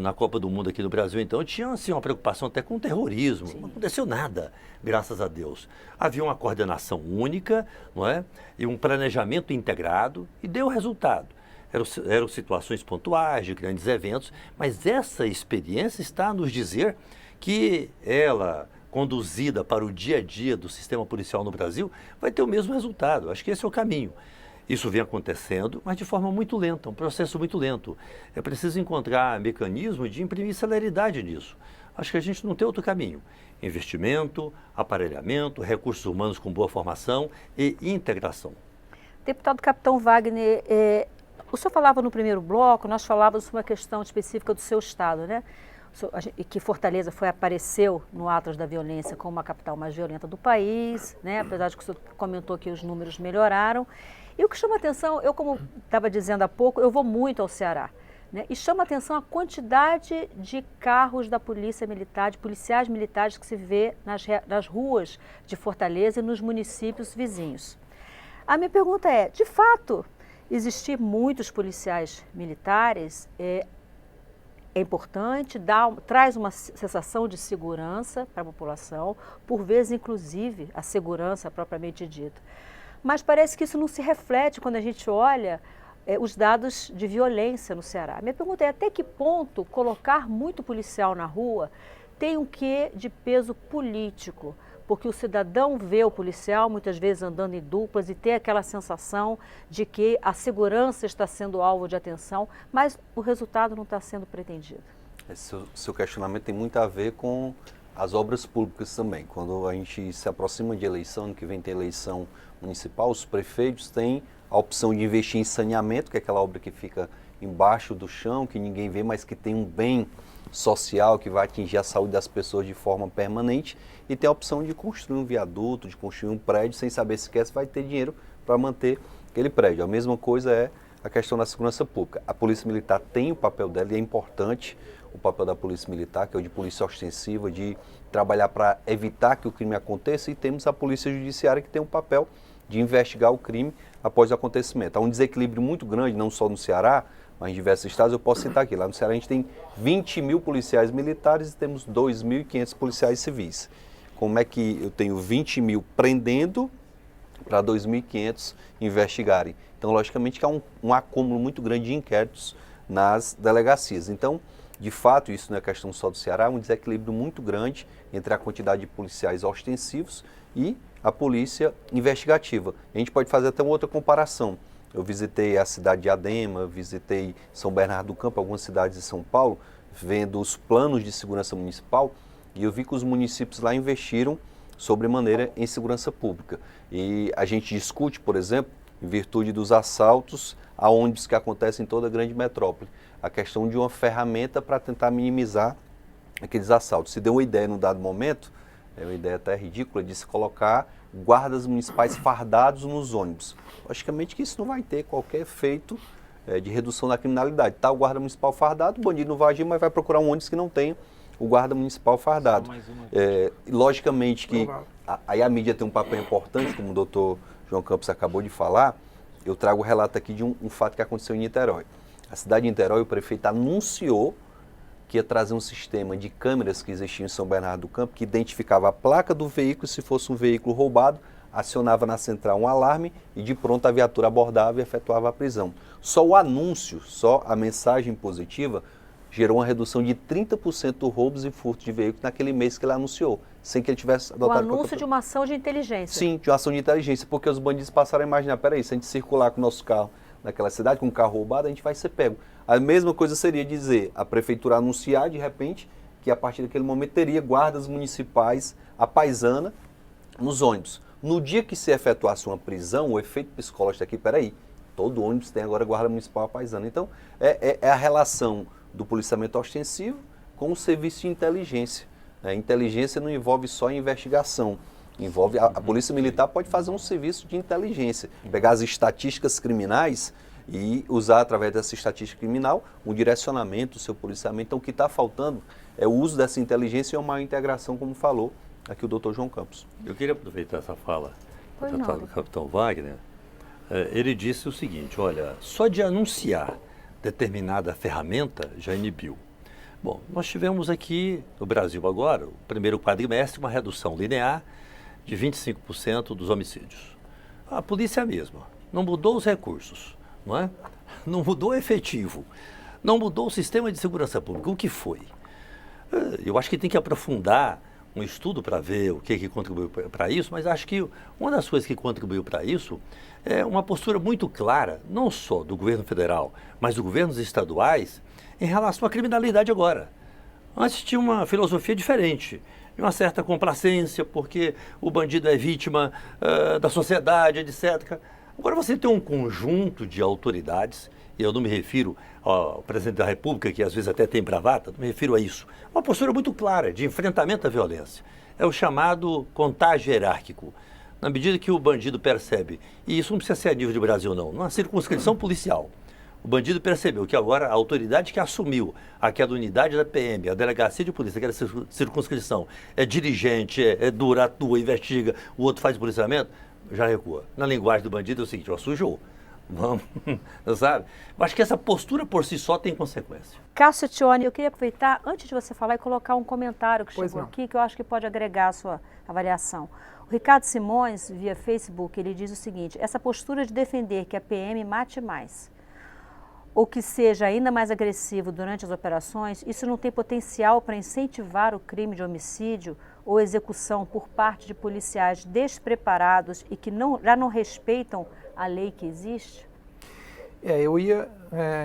Na Copa do Mundo aqui no Brasil, então, tinha assim, uma preocupação até com o terrorismo. Sim. Não aconteceu nada, graças a Deus. Havia uma coordenação única, não é? E um planejamento integrado e deu resultado. Eram situações pontuais, de grandes eventos, mas essa experiência está a nos dizer que ela, conduzida para o dia a dia do sistema policial no Brasil, vai ter o mesmo resultado. Acho que esse é o caminho. Isso vem acontecendo, mas de forma muito lenta, um processo muito lento. É preciso encontrar mecanismo de imprimir celeridade nisso. Acho que a gente não tem outro caminho. Investimento, aparelhamento, recursos humanos com boa formação e integração. Deputado Capitão Wagner, o senhor falava no primeiro bloco, nós falávamos sobre uma questão específica do seu estado, né? E que Fortaleza apareceu no Atlas da Violência como a capital mais violenta do país, né? Apesar de que o senhor comentou que os números melhoraram. E o que chama atenção, eu como estava dizendo há pouco, eu vou muito ao Ceará, né? E chama atenção a quantidade de carros da Polícia Militar, de policiais militares que se vê nas ruas de Fortaleza e nos municípios vizinhos. A minha pergunta é, de fato, existir muitos policiais militares é importante, traz uma sensação de segurança para a população, por vezes, inclusive, a segurança propriamente dita. Mas parece que isso não se reflete quando a gente olha os dados de violência no Ceará. Minha pergunta é até que ponto colocar muito policial na rua tem um quê de peso político? porque o cidadão vê o policial muitas vezes andando em duplas e tem aquela sensação de que a segurança está sendo alvo de atenção, mas o resultado não está sendo pretendido. Esse seu questionamento tem muito a ver com as obras públicas também. Quando a gente se aproxima de eleição, ano que vem tem eleição municipal, os prefeitos têm a opção de investir em saneamento, que é aquela obra que fica embaixo do chão, que ninguém vê, mas que tem um bem social que vai atingir a saúde das pessoas de forma permanente, e tem a opção de construir um viaduto, de construir um prédio, sem saber sequer se vai ter dinheiro para manter aquele prédio. A mesma coisa é a questão da segurança pública. A Polícia Militar tem o papel dela e é importante o papel da Polícia Militar, que é o de polícia ostensiva, de trabalhar para evitar que o crime aconteça, e temos a Polícia Judiciária, que tem o papel de investigar o crime após o acontecimento. Há um desequilíbrio muito grande, não só no Ceará, mas em diversos estados. Eu posso citar aqui. Lá no Ceará a gente tem 20 mil policiais militares e temos 2.500 policiais civis. Como é que eu tenho 20 mil prendendo para 2.500 investigarem? Então, logicamente, que há um acúmulo muito grande de inquéritos nas delegacias. Então, de fato, isso não é questão só do Ceará, é um desequilíbrio muito grande entre a quantidade de policiais ostensivos e a polícia investigativa. A gente pode fazer até uma outra comparação. Eu visitei a cidade de Adema, visitei São Bernardo do Campo, algumas cidades de São Paulo, vendo os planos de segurança municipal, e eu vi que os municípios lá investiram sobremaneira em segurança pública. E a gente discute, por exemplo, em virtude dos assaltos a ônibus que acontecem em toda a grande metrópole, a questão de uma ferramenta para tentar minimizar aqueles assaltos. Se deu uma ideia num dado momento, é uma ideia até ridícula, de se colocar guardas municipais fardados nos ônibus. Logicamente que isso não vai ter qualquer efeito de redução da criminalidade. Tá, o guarda municipal fardado, o bandido não vai agir, mas vai procurar um ônibus que não tenha o guarda municipal fardado. Logicamente que aí a mídia tem um papel importante, como o doutor João Campos acabou de falar. Eu trago o relato aqui de um fato que aconteceu em Niterói. A cidade de Niterói, o prefeito anunciou que ia trazer um sistema de câmeras que existia em São Bernardo do Campo, que identificava a placa do veículo, se fosse um veículo roubado, acionava na central um alarme e de pronto a viatura abordava e efetuava a prisão. Só o anúncio, só a mensagem positiva, gerou uma redução de 30% dos roubos e furtos de veículos naquele mês que ele anunciou, sem que ele tivesse adotado... O anúncio de uma ação de inteligência. Sim, de uma ação de inteligência, porque os bandidos passaram a imaginar, peraí, se a gente circular com o nosso carro naquela cidade, com um carro roubado, a gente vai ser pego. A mesma coisa seria dizer, a prefeitura anunciar de repente que a partir daquele momento teria guardas municipais à paisana nos ônibus. No dia que se efetuasse uma prisão, o efeito psicológico daqui, peraí, todo ônibus tem agora guarda municipal à paisana. Então, é a relação do policiamento ostensivo com o serviço de inteligência. A inteligência não envolve só a investigação, envolve a Polícia Militar pode fazer um serviço de inteligência, pegar as estatísticas criminais e usar através dessa estatística criminal o direcionamento, o seu policiamento. Então o que está faltando é o uso dessa inteligência e uma maior integração, como falou aqui o doutor João Campos. Eu queria aproveitar essa fala do capitão Wagner. Ele disse o seguinte, olha, só de anunciar determinada ferramenta já inibiu. Bom, nós tivemos aqui no Brasil agora, o primeiro quadrimestre, uma redução linear de 25% dos homicídios. A polícia é a mesma, não mudou os recursos, não é? Não mudou o efetivo, não mudou o sistema de segurança pública. O que foi? Eu acho que tem que aprofundar um estudo para ver o que contribuiu para isso, mas acho que uma das coisas que contribuiu para isso é uma postura muito clara, não só do governo federal, mas dos governos estaduais, em relação à criminalidade agora. Antes tinha uma filosofia diferente, uma certa complacência, porque o bandido é vítima da sociedade, etc. Agora você tem um conjunto de autoridades, e eu não me refiro ao presidente da República, que às vezes até tem bravata, não me refiro a isso. Uma postura muito clara de enfrentamento à violência. É o chamado contágio hierárquico. Na medida que o bandido percebe, e isso não precisa ser a nível de Brasil não, numa circunscrição policial, o bandido percebeu que agora a autoridade que assumiu aquela unidade da PM, a delegacia de polícia, aquela circunscrição, é dirigente, é dura, atua, investiga, o outro faz policiamento, já recua. Na linguagem do bandido é o seguinte, ó, sujou. Vamos, sabe? Eu acho que essa postura por si só tem consequência. Cássio Tioni, eu queria aproveitar, antes de você falar, e colocar um comentário que chegou aqui, que eu acho que pode agregar a sua avaliação. O Ricardo Simões, via Facebook, ele diz o seguinte, essa postura de defender que a PM mate mais, ou que seja ainda mais agressivo durante as operações, isso não tem potencial para incentivar o crime de homicídio ou execução por parte de policiais despreparados e que já não respeitam a lei que existe? Eu ia,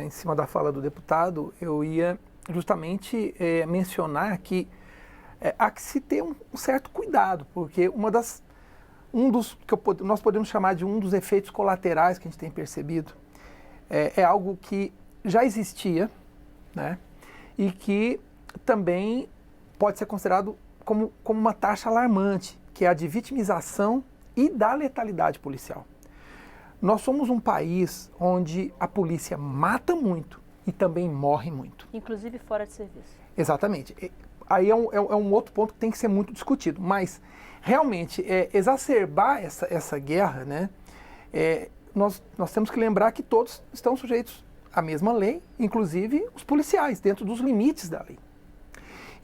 em cima da fala do deputado, eu ia justamente mencionar que há que se ter um certo cuidado, porque nós podemos chamar de um dos efeitos colaterais que a gente tem percebido, é algo que já existia, né, e que também pode ser considerado como uma taxa alarmante, que é a de vitimização e da letalidade policial. Nós somos um país onde a polícia mata muito e também morre muito. Inclusive fora de serviço. Exatamente. Aí é um outro ponto que tem que ser muito discutido. Mas, realmente, exacerbar essa guerra, né, nós temos que lembrar que todos estão sujeitos à mesma lei, inclusive os policiais, dentro dos limites da lei.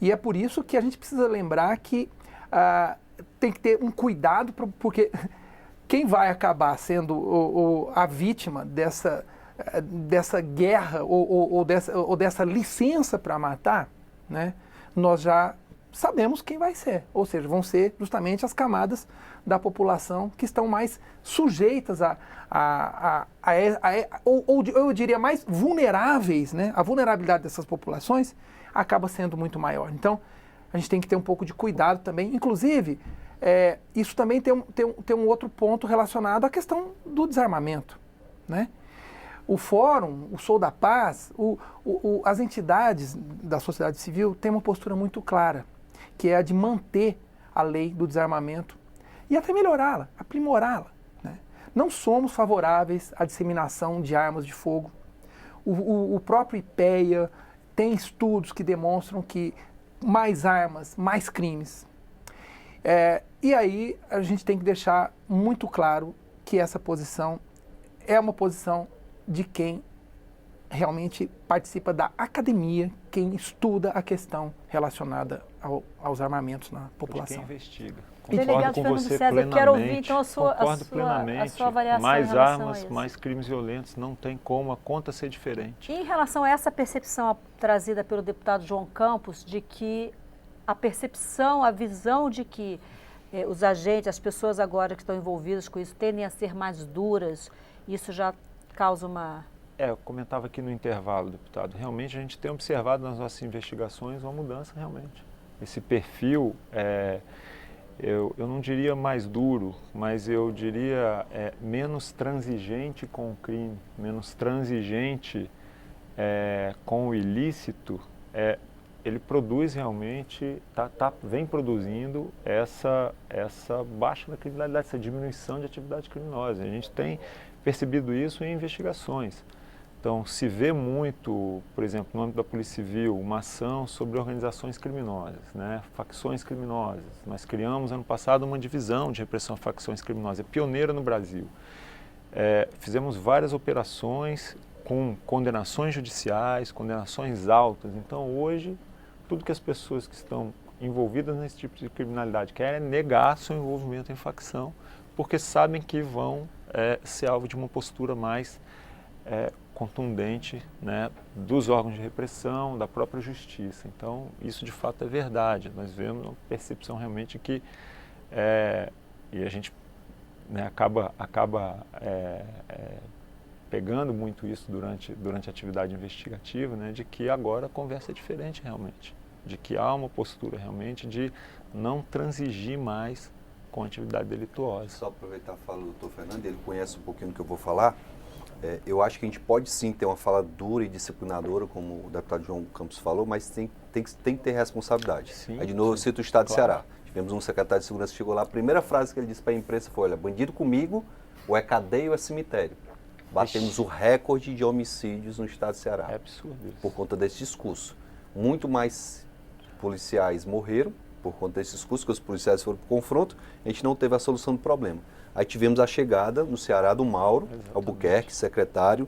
E é por isso que a gente precisa lembrar que tem que ter um cuidado, porque quem vai acabar sendo a vítima dessa guerra ou dessa licença para matar, né, nós já sabemos quem vai ser. Ou seja, vão ser justamente as camadas da população que estão mais sujeitas ou eu diria mais vulneráveis, né? A vulnerabilidade dessas populações acaba sendo muito maior. Então, a gente tem que ter um pouco de cuidado também. Inclusive, isso também tem um outro ponto relacionado à questão do desarmamento, né? O Fórum, o Sou da Paz, as entidades da sociedade civil têm uma postura muito clara, que é a de manter a lei do desarmamento e até melhorá-la, aprimorá-la, né? Não somos favoráveis à disseminação de armas de fogo. O próprio IPEA tem estudos que demonstram que mais armas, mais crimes. E aí a gente tem que deixar muito claro que essa posição é uma posição de quem realmente participa da academia, quem estuda a questão relacionada aos armamentos na população. De quem investiga. Delegado Concordo com Fernando você César, plenamente. Eu quero ouvir então a sua avaliação mais em relação armas, a isso. mais crimes violentos, não tem como a conta ser diferente. E em relação a essa percepção trazida pelo deputado João Campos, de que a percepção, a visão de que os agentes, as pessoas agora que estão envolvidas com isso, tendem a ser mais duras, isso já causa uma... Eu comentava aqui no intervalo, deputado, realmente a gente tem observado nas nossas investigações uma mudança realmente. Esse perfil, eu não diria mais duro, mas eu diria menos transigente com o crime, menos transigente com o ilícito, ele produz realmente, vem produzindo essa baixa da criminalidade, essa diminuição de atividade criminosa. A gente tem percebido isso em investigações. Então, se vê muito, por exemplo, no âmbito da Polícia Civil, uma ação sobre organizações criminosas, né, facções criminosas. Nós criamos, ano passado, uma divisão de repressão a facções criminosas, é pioneira no Brasil. Fizemos várias operações com condenações judiciais, condenações altas. Então, hoje, tudo que as pessoas que estão envolvidas nesse tipo de criminalidade querem é negar seu envolvimento em facção, porque sabem que vão ser alvo de uma postura mais contundente, né, dos órgãos de repressão, da própria justiça. Então, isso de fato é verdade. Nós vemos uma percepção realmente que, e a gente, né, acaba pegando muito isso durante a atividade investigativa, né, de que agora a conversa é diferente realmente, de que há uma postura realmente de não transigir mais com a atividade delituosa. Só aproveitar a fala do doutor Fernando, ele conhece um pouquinho do que eu vou falar. Eu acho que a gente pode sim ter uma fala dura e disciplinadora, como o deputado João Campos falou, mas tem que ter responsabilidade. Sim, aí de novo eu cito o Estado do Ceará. Tivemos um secretário de segurança que chegou lá, a primeira frase que ele disse para a imprensa foi: olha, bandido comigo, ou é cadeia ou é cemitério. Batemos o recorde de homicídios no Estado do Ceará. É absurdo isso. Por conta desse discurso. Muito mais policiais morreram por conta desse discurso, que os policiais foram para o confronto, a gente não teve a solução do problema. Aí tivemos a chegada no Ceará do Mauro Albuquerque, secretário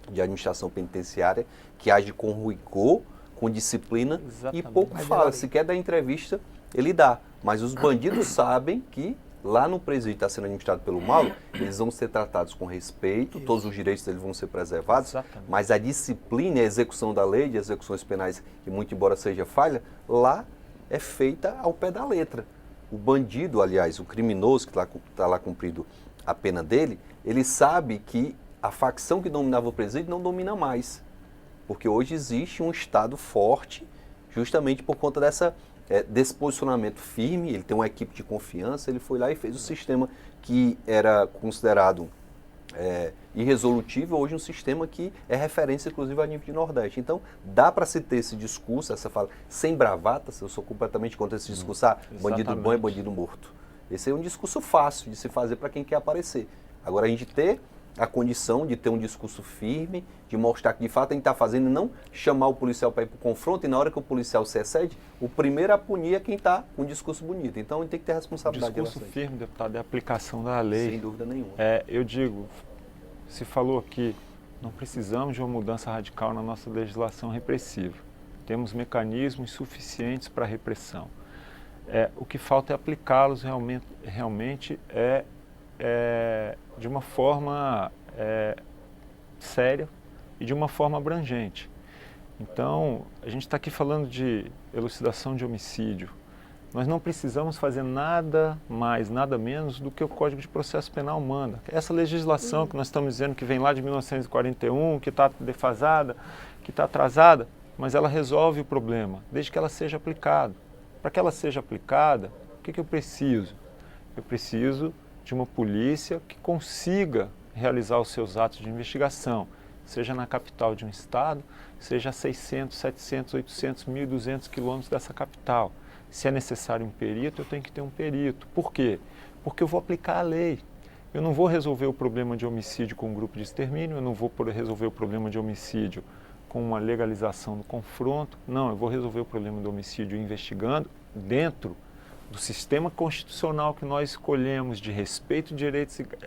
de administração penitenciária, que age com rigor, com disciplina. Exatamente. E pouco fala. Se quer dar entrevista, ele dá. Mas os bandidos sabem que lá no presídio está sendo administrado pelo Mauro, eles vão ser tratados com respeito, todos os direitos deles vão ser preservados. Exatamente. Mas a disciplina e a execução da lei, de execuções penais, que muito embora seja falha, lá é feita ao pé da letra. O bandido, aliás, o criminoso que está lá cumprindo a pena dele, ele sabe que a facção que dominava o presídio não domina mais. Porque hoje existe um Estado forte, justamente por conta desse posicionamento firme. Ele tem uma equipe de confiança, ele foi lá e fez o sistema que era considerado irresolutivo, hoje um sistema que é referência, inclusive, a nível de Nordeste. Então, dá para se ter esse discurso, essa fala, sem bravatas. Eu sou completamente contra esse discurso, bandido bom é bandido morto. Esse é um discurso fácil de se fazer para quem quer aparecer. Agora, a gente ter a condição de ter um discurso firme, de mostrar que de fato a gente está fazendo, e não chamar o policial para ir para o confronto, e na hora que o policial se excede, o primeiro a punir é quem está com um discurso bonito. Então a gente tem que ter responsabilidade. Discurso firme, deputado, é a aplicação da lei. Sem dúvida nenhuma. Eu digo, se falou aqui, não precisamos de uma mudança radical na nossa legislação repressiva. Temos mecanismos suficientes para a repressão. O que falta é aplicá-los realmente de uma forma séria e de uma forma abrangente. Então, a gente está aqui falando de elucidação de homicídio. Nós não precisamos fazer nada mais, nada menos do que o Código de Processo Penal manda. Essa legislação que nós estamos dizendo que vem lá de 1941, que está defasada, que está atrasada, mas ela resolve o problema, desde que ela seja aplicada. Para que ela seja aplicada, o que eu preciso? Eu preciso de uma polícia que consiga realizar os seus atos de investigação, seja na capital de um estado, seja a 600, 700, 800, 1.200 quilômetros dessa capital. Se é necessário um perito, eu tenho que ter um perito. Por quê? Porque eu vou aplicar a lei. Eu não vou resolver o problema de homicídio com um grupo de extermínio, eu não vou resolver o problema de homicídio com uma legalização do confronto. Não, eu vou resolver o problema do homicídio investigando dentro do sistema constitucional que nós escolhemos de respeito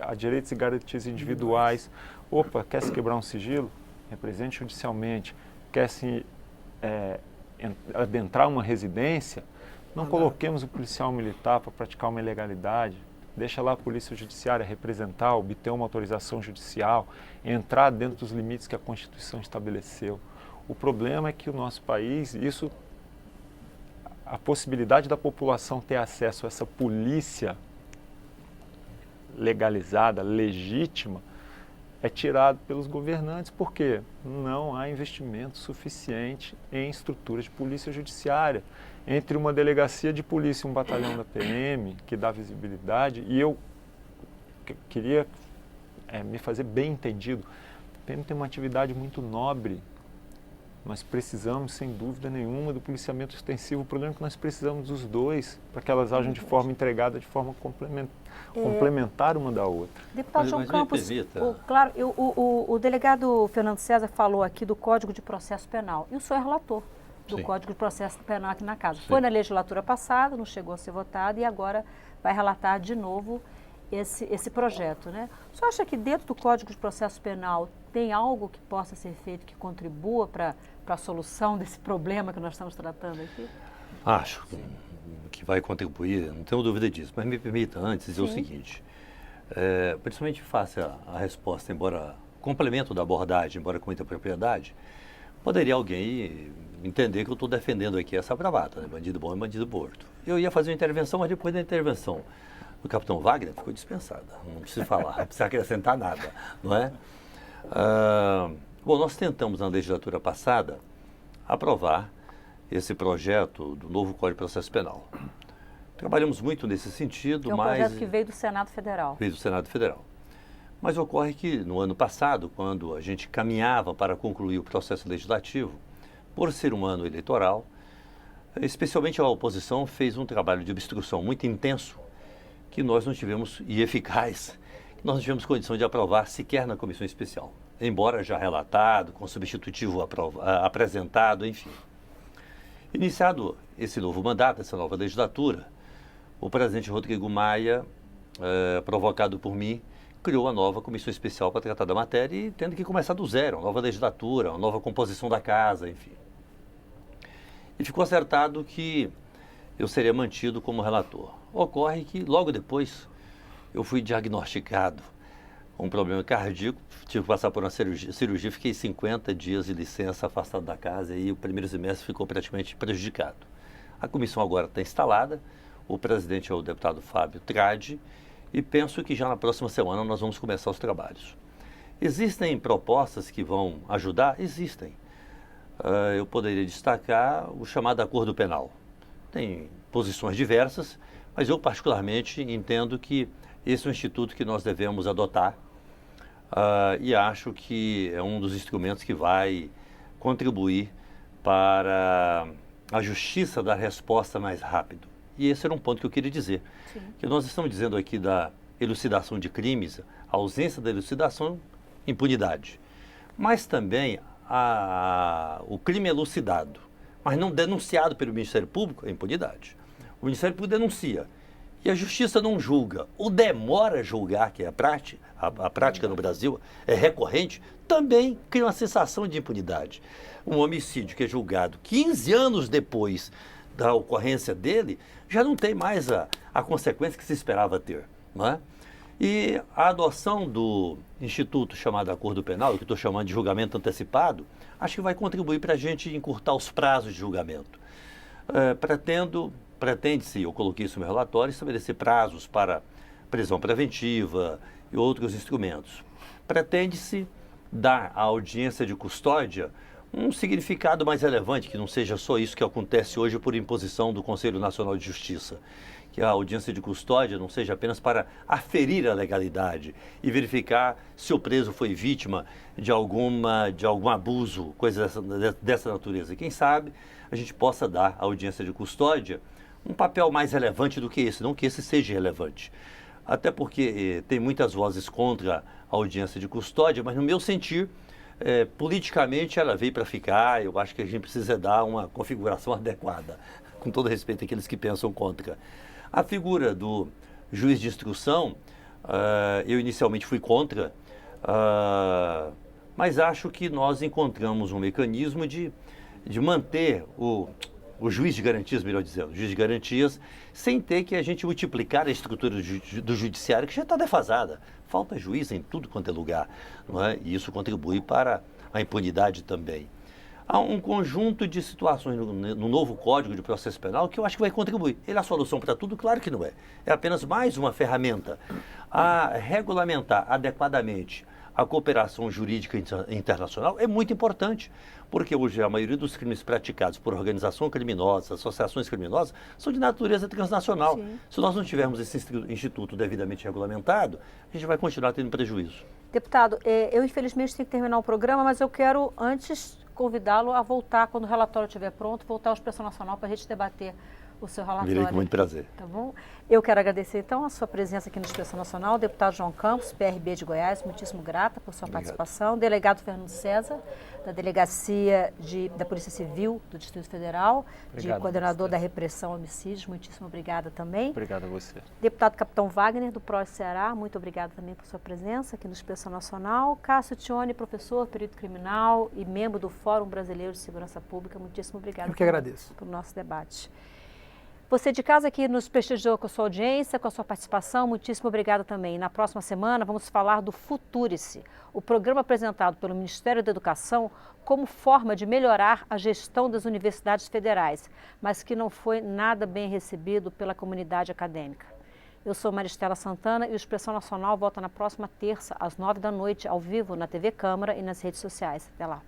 a direitos e garantias individuais. Opa, quer se quebrar um sigilo? Represente judicialmente. Quer se adentrar uma residência? Não coloquemos o policial militar para praticar uma ilegalidade. Deixa lá a polícia judiciária representar, obter uma autorização judicial, entrar dentro dos limites que a Constituição estabeleceu. O problema é que o nosso país, a possibilidade da população ter acesso a essa polícia legalizada, legítima, é tirado pelos governantes, porque não há investimento suficiente em estruturas de polícia judiciária. Entre uma delegacia de polícia e um batalhão da PM, que dá visibilidade, e eu queria me fazer bem entendido, a PM tem uma atividade muito nobre. Nós precisamos, sem dúvida nenhuma, do policiamento extensivo. O problema é que nós precisamos dos dois para que elas ajam de forma integrada, de forma complementar uma da outra. Deputado João Campos, o delegado Fernando César falou aqui do Código de Processo Penal. E o senhor é relator do Código de Processo Penal aqui na Casa. Sim. Foi na legislatura passada, não chegou a ser votado e agora vai relatar de novo esse projeto, né? O senhor acha que dentro do Código de Processo Penal tem algo que possa ser feito que contribua para a solução desse problema que nós estamos tratando aqui? Acho que vai contribuir, não tenho dúvida disso, mas me permita antes dizer o seguinte, principalmente face à resposta, embora complemento da abordagem, embora com muita propriedade, poderia alguém entender que eu estou defendendo aqui essa bravata, né? Bandido bom é bandido morto. Eu ia fazer uma intervenção, mas depois da intervenção do capitão Wagner ficou dispensada, não precisa falar, não precisa acrescentar nada, não é? Bom, nós tentamos na legislatura passada aprovar esse projeto do novo Código de Processo Penal. Trabalhamos muito nesse sentido, mas... É um projeto que veio do Senado Federal. Veio do Senado Federal. Mas ocorre que no ano passado, quando a gente caminhava para concluir o processo legislativo, por ser um ano eleitoral, especialmente a oposição fez um trabalho de obstrução muito intenso que nós não tivemos, e eficaz, que nós não tivemos condição de aprovar sequer na comissão especial, embora já relatado, com substitutivo apresentado, enfim. Iniciado esse novo mandato, essa nova legislatura, o presidente Rodrigo Maia, provocado por mim, criou a nova comissão especial para tratar da matéria e tendo que começar do zero, uma nova legislatura, uma nova composição da casa, enfim. E ficou acertado que eu seria mantido como relator. Ocorre que logo depois eu fui diagnosticado com um problema cardíaco, tive que passar por uma cirurgia, fiquei 50 dias de licença afastado da casa e o primeiro semestre ficou praticamente prejudicado. A comissão agora está instalada, o presidente é o deputado Fábio Tradi, e penso que já na próxima semana nós vamos começar os trabalhos. Existem propostas que vão ajudar? Existem. Eu poderia destacar o chamado acordo penal. Tem posições diversas, mas eu particularmente entendo que esse é um instituto que nós devemos adotar e acho que é um dos instrumentos que vai contribuir para a justiça dar resposta mais rápido. E esse era um ponto que eu queria dizer. Sim. Que nós estamos dizendo aqui da elucidação de crimes, a ausência da elucidação, impunidade. Mas também o crime elucidado, mas não denunciado pelo Ministério Público, é impunidade. O Ministério Público denuncia e a Justiça não julga, ou demora a julgar, que é a prática no Brasil é recorrente, também cria uma sensação de impunidade. Um homicídio que é julgado 15 anos depois da ocorrência dele, já não tem mais a consequência que se esperava ter, não é? E a adoção do instituto chamado Acordo Penal, que estou chamando de julgamento antecipado, acho que vai contribuir para a gente encurtar os prazos de julgamento. Pretende-se, eu coloquei isso no meu relatório, estabelecer prazos para prisão preventiva e outros instrumentos. Pretende-se dar à audiência de custódia um significado mais relevante, que não seja só isso que acontece hoje por imposição do Conselho Nacional de Justiça. Que a audiência de custódia não seja apenas para aferir a legalidade e verificar se o preso foi vítima de algum abuso, coisa dessa natureza. Quem sabe a gente possa dar à audiência de custódia um papel mais relevante do que esse, não que esse seja relevante. Até porque tem muitas vozes contra a audiência de custódia, mas no meu sentir, politicamente ela veio para ficar. Eu acho que a gente precisa dar uma configuração adequada, com todo respeito àqueles que pensam contra. A figura do juiz de instrução, eu inicialmente fui contra, mas acho que nós encontramos um mecanismo de manter o juiz de garantias, melhor dizendo, o juiz de garantias, sem ter que a gente multiplicar a estrutura do judiciário, que já está defasada. Falta juiz em tudo quanto é lugar, não é? E isso contribui para a impunidade também. Há um conjunto de situações no novo Código de Processo Penal que eu acho que vai contribuir. Ele é a solução para tudo? Claro que não é. É apenas mais uma ferramenta a regulamentar adequadamente a cooperação jurídica internacional. É muito importante, porque hoje a maioria dos crimes praticados por organização criminosa, associações criminosas, são de natureza transnacional. Sim. Se nós não tivermos esse instituto devidamente regulamentado, a gente vai continuar tendo prejuízo. Deputado, eu infelizmente tenho que terminar o programa, mas eu quero antes convidá-lo a voltar, quando o relatório estiver pronto, voltar ao Expressão Nacional para a gente debater o seu relatório. Virei com muito prazer. Tá bom? Eu quero agradecer, então, a sua presença aqui no Expressão Nacional. Deputado João Campos, PRB de Goiás, muitíssimo grata por sua participação. Delegado Fernando César, da Delegacia da Polícia Civil do Distrito Federal, coordenador da repressão a homicídios, muitíssimo obrigada também. Obrigado a você. Deputado Capitão Wagner, do PROS Ceará, muito obrigado também por sua presença aqui no Expressão Nacional. Cássio Tione, professor, perito criminal e membro do Fórum Brasileiro de Segurança Pública, muitíssimo obrigado. Eu que agradeço. Pelo nosso debate. Você de casa que nos prestigiou com a sua audiência, com a sua participação, muitíssimo obrigada também. Na próxima semana vamos falar do Futurice, o programa apresentado pelo Ministério da Educação como forma de melhorar a gestão das universidades federais, mas que não foi nada bem recebido pela comunidade acadêmica. Eu sou Maristela Santana e o Expressão Nacional volta na próxima terça, às 9 da noite, ao vivo, na TV Câmara e nas redes sociais. Até lá.